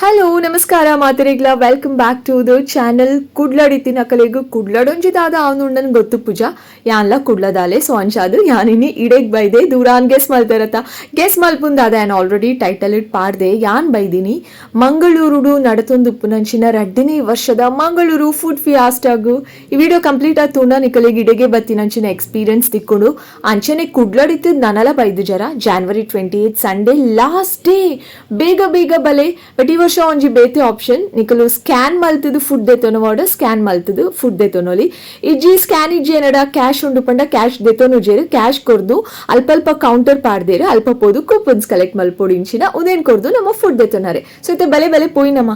Hello ನಮಸ್ಕಾರ ಮಾತರಿಗ್ಲ welcome back to the channel. ಕುಡ್ಲಡಿತಿನ ಕಲೆಗು ಕುಡ್ಲಡೊಂಜಿದಾದ ಅವನುಂಡನ್ ಗೊತ್ತು ಪೂಜಾ ಯಾನ್ಲ ಕುಡ್ಲದಾಲೆ ಸೊ ಅಂಚಾದು ಯಾನಿನಿ ಇಡೆಗ್ ಬೈದೆ ದೂರಾನ್ ಗೆಸ್ ಮಲ್ತಾರತ ಗೆಸ್ ಮಲ್ಪುಂದಾದ ಯಾನ್ ಆಲ್ರೆಡಿ ಟೈಟಲ್ ಇಟ್ ಪಾಡ್ದೆ ಯಾನ್ ಬೈದಿನಿ ಮಂಗಳೂರುಡು ನಡತೊಂದುಪ್ಪುನಂಚಿನ ರಡ್ಡನೇ ವರ್ಷದ ಮಂಗಳೂರು ಫುಡ್ ಫಿಯಾಸ್ಟಾಗು ಈ ವಿಡಿಯೋ ಕಂಪ್ಲೀಟ್ ಆತುಂಡ ನಿಕಲೆಗ್ ಇಡೆಗೆ ಬತ್ತಿನಂಚಿನ ಎಕ್ಸ್ಪೀರಿಯನ್ಸ್ ತಿಕ್ಕೊಂಡು ಅಂಚನೆ ಕುಡ್ಲಡಿತು ನನಲ ಬೈದು ಜರ January 28 ಸಂಡೇ ಲಾಸ್ಟ್ ಡೇ ಬೇಗ ಬೇಗ ಬಲೆ ಬಟ್ ಈ ವರ್ಷ ಒಂಜಿ ಬೇತೆ ಆಪ್ಷನ್ ನಿಕಲು ಸ್ಕ್ಯಾನ್ ಮಲ್ತದು ಫುಡ್ ದೆತೊನವಾಡ ಸ್ಕ್ಯಾನ್ ಮಲ್ತದು ಫುಡ್ ದೆತೊನೊಲಿ ಇಜ್ಜಿ ಸ್ಕ್ಯಾನ್ ಇಜ್ಜಿ ಏನಡ ಕ್ಯಾಶ್ ಉಂಡು ಪಂಡ ಕ್ಯಾಶ್ ದೆತೊನುಜೇರು ಕ್ಯಾಶ್ ಕೊರ್ದು ಅಲ್ಪ ಕೌಂಟರ್ ಪಾಡ್ದೇರು ಅಲ್ಪ ಪೋದು ಕೂಪನ್ಸ್ ಕಲೆಕ್ಟ್ ಮಲ್ಪೊಡಿಂಚಿನ ಉದೇನ್ ಕೊರ್ದು ನಮ್ಮ ಫುಡ್ ದೆತೊನರೆ ಸೊ ಇತ್ತೆ ಬಲೆ ಬಲೆ ಪೋಯಿ ನಮ್ಮ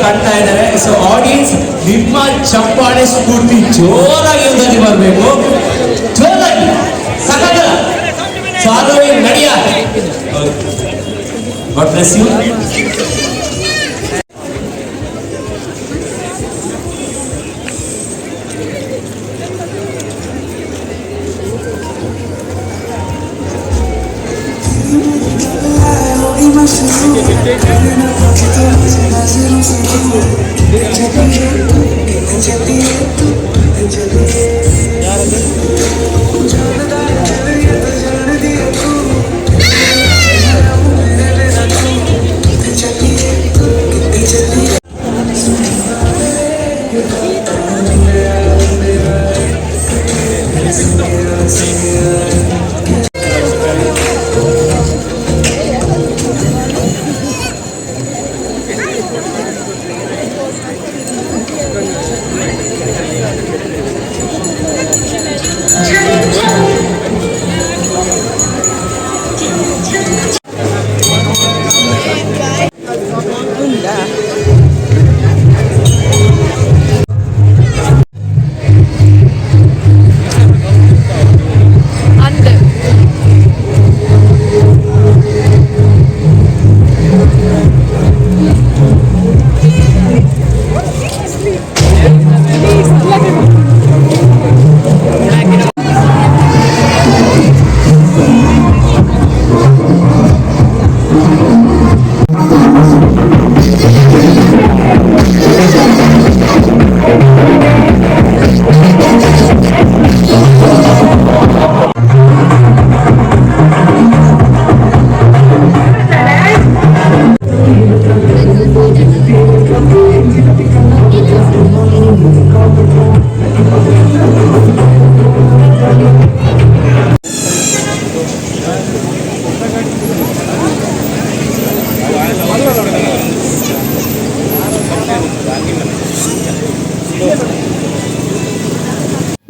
ಕಾಣ್ತಾ ಇದ್ದಾರೆ. ಸೊ ಆಡಿಯನ್ಸ್ ನಿಮ್ಮ ಚಪ್ಪಾಳೆ ಸ್ಫೂರ್ತಿ ಜೋರಾಗಿ ಒಂದಲ್ಲಿ ಬರಬೇಕು, ಜೋರಾಗಿ ಸಕಲ ಫಾಲೋವಿಂಗ್ ನಡೆಯ. God bless you.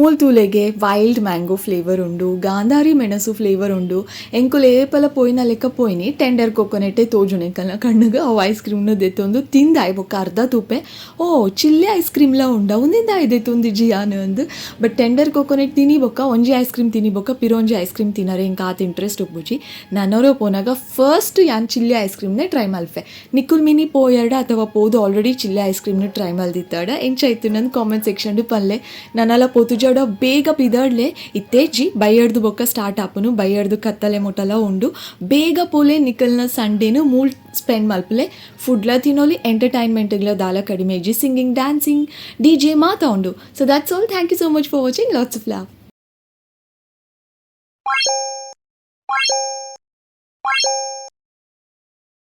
ಮೂಲ್ತೂಲೆಗೆ ವೈಲ್ಡ್ ಮ್ಯಾಂಗೋ ಫ್ಲೇವರ್ ಉಂಡು, ಗಾಂಧಾರಿ ಮೆಣಸು ಫ್ಲೇವರ್ ಉಂಡು, ಎಂಕುಲು ಏಪಲ ಪೋಯಿನ ಲೆಕ್ಕ ಪೋಯಿನಿ ಟೆಂಡರ್ ಕೊಕೊನೆಟ್ಟೆ ತೋಜುನೆಕಲ್ನ ಕಣ್ಣುಗ ಅವು ಐಸ್ ಕ್ರೀಮ್ನ ದೆತ್ತೊಂದು ತಿಂದಾಯ್ ಬೊಕ್ಕ ಅರ್ಧ ತೂಪೆ ಓ ಚಿಲ್ಲಿ ಐಸ್ ಕ್ರೀಮ್ಲ ಉಂಡ ಒಂದಿಂದ ದೆತ್ತೊಂದು ಜಿಯಾನು ಅಂದು. ಬಟ್ ಟೆಂಡರ್ ಕೊಕೊನೆಟ್ ತಿನಿ ಬೊಕ್ಕ ಒಂಜಿ ಐಸ್ ಕ್ರೀಮ್ ತಿನಿ ಬೊಕ್ಕ ಪಿರೊಂಜಿ ಐಸ್ ಕ್ರೀಮ್ ತಿನ್ನರೆ ಇಂಕ ಆತ ಇಂಟ್ರೆಸ್ಟ್ ಉಪ್ಪುಜಿ ನನ್ನವರೇ ಪೋನಾಗ ಫಸ್ಟ್ ಯಾನ್ ಚಿಲ್ಲಿ ಐಸ್ ಕ್ರೀಮ್ನೇ ಟ್ರೈ ಮಲ್ಫೆ. ನಿಕ್ಕುಲ್ ಮಿನಿ ಪೋಯರ್ಡ ಅಥವಾ ಪೋದು ಆಲ್ರೆಡಿ ಚಿಲ್ಲಿ ಐಸ್ ಕ್ರೀಮ್ನ ಟ್ರೈ ಮಲ್ದಿತ್ತಾಡ ಎಂಚ ಆಯ್ತು ನನ್ನ ಕಾಮೆಂಟ್ ಸೆಕ್ಷನ್ ಪಲ್ಲೆ ನನ್ನೆಲ್ಲ ಪೋತುಜಾಡು ಕೂಡ ಬೇಗ ಬಿದಡ್ಲೆ ಇತ್ತೇಜಿ ಬೈಯಡ್ದು ಬೊಕ್ಕ ಸ್ಟಾರ್ಟ್ ಆಪುನು ಬೈಯಡ್ದು ಕತ್ತಲೆ ಮುಟ್ಟಲ ಉಂಡು ಬೇಗ ಪೋಲೆ ನಿಕಲ್ನ ಸಂಡೇನು ಮೂಲ್ ಸ್ಪೆಂಡ್ ಮಲ್ಪಲೆ ಫುಡ್ಲ ತಿನ್ನೋಲಿ ಎಂಟರ್ಟೈನ್ಮೆಂಟ್ಗಳ ದಾಲ ಕಡಿಮೆ ಇಜ್ಜಿ ಸಿಂಗಿಂಗ್ ಡ್ಯಾನ್ಸಿಂಗ್ DJ ಮಾತ ಉಂಡು so that's all thank you so much for watching lots of love